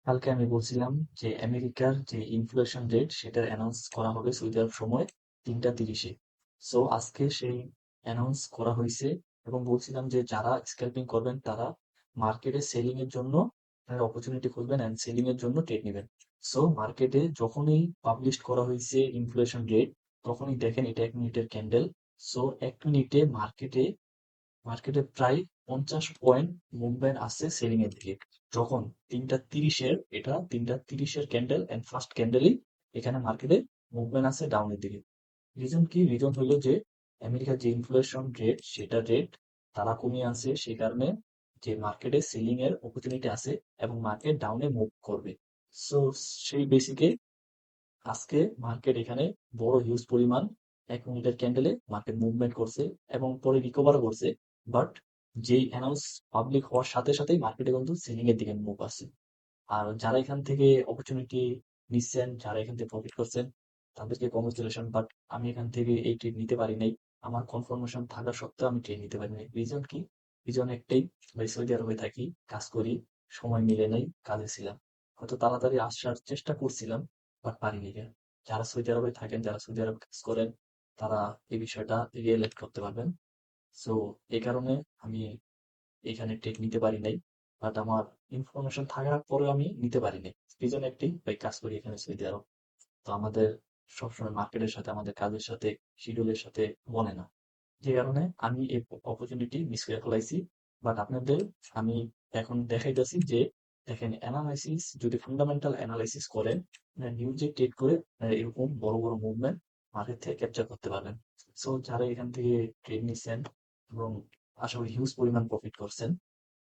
কালকে আমি বলছিলাম যে আমেরিকার যে ইনফ্লেশন রেট সেটা অ্যানাউন্স করা হবে সৌদি আরব সময় 3টা 30-এ। সো আজকে সেই অ্যানাউন্স করা হয়েছে এবং বলছিলাম যে যারা স্ক্যাল্পিং করবেন তারা মার্কেটে সেলিং এর জন্য অপরচুনিটি খুঁজবেন অ্যান্ড সেলিং এর জন্য ট্রেড নেবেন। সো মার্কেটে যখনই পাবলিশ করা হয়েছে ইনফ্লেশন রেট তখনই দেখেন এটা 1 মিনিটের ক্যান্ডেল। সো 1 মিনিটে মার্কেটে মার্কেটে প্রায় 50 পয়েন্ট মুভমেন্ট আসছে সেলিং এর দিকে। যখন 3টা 30-এর এটা 3টা 30-এর ক্যান্ডেল এন্ড ফার্স্ট ক্যান্ডেলই এখানে মার্কেটে মুভমেন্ট আছে ডাউনের দিকে। রিজন কি? রিজন হলো যে আমেরিকার যে ইনফ্লেশন রেট সেটা রেট তারা কমিয়ে আনছে, সেই কারণে যে মার্কেটে সেলিং এর অপরচুনিটি আছে এবং মার্কেট ডাউনে মুভ করবে। সো সেই বেসিকে আজকে মার্কেট এখানে বড় হিউজ পরিমাণ 1 মিনিটের ক্যান্ডেলে মার্কেট মুভমেন্ট করছে এবং পরে রিকভারও করছে। বাট যেই অ্যানাউন্স পাবলিক হওয়ার সাথে সাথেই মার্কেটে কিন্তু সেলিং এর দিকে মুভ আসছে। আর যারা এখান থেকে অপরচুনিটি নিচ্ছেন, যারা এখান থেকে প্রফিট করছেন, তাদেরকে কংগ্রেচুলেশন। বাট আমি এখান থেকে এই ট্রেড নিতে পারি নাই। আমার কনফার্মেশন থাকা সত্ত্বেও আমি ট্রেড নিতে পারি নাই। রিজন কি? রিজন একটাই, ভাই সৌদি আরবে থাকি, কাজ করি, সময় মিলে নাই, কাজে ছিলাম। হয়তো তাড়াতাড়ি আসার চেষ্টা করছিলাম, বাট পারিনি। যারা সৌদি আরবে থাকেন, যারা সৌদি আরবে কাজ করেন, তারা এই বিষয়টা রিয়েলাইজ করতে পারবেন। সো এই কারণে আমি এখানে ট্রেড নিতে পারি নাই। বাট আমার ইনফরমেশন থাকার পরেও আমি নিতে পারি নাই। রিজন একটাই, ভাই কাজ করি এখানে সৌদি আরব। তো আমাদের সবসময় মার্কেটের সাথে, আমাদের কাজের সাথে, শিডিউলের সাথে বনে না। যে কারণে আমি এই অপরচুনিটি মিস করে ফেলাইছি। বাট আপনাদের আমি এখন দেখাইতেছি যে দেখেন, অ্যানালাইসিস যদি ফান্ডামেন্টাল অ্যানালাইসিস করেন, নিউজে ট্রেড করে এরকম বড় বড় মুভমেন্ট মার্কেট থেকে ক্যাপচার করতে পারবেন। সো যারা এখান থেকে ট্রেড নিচ্ছেন এবং আশা করি হিউজ পরিমাণ প্রফিট করছেন,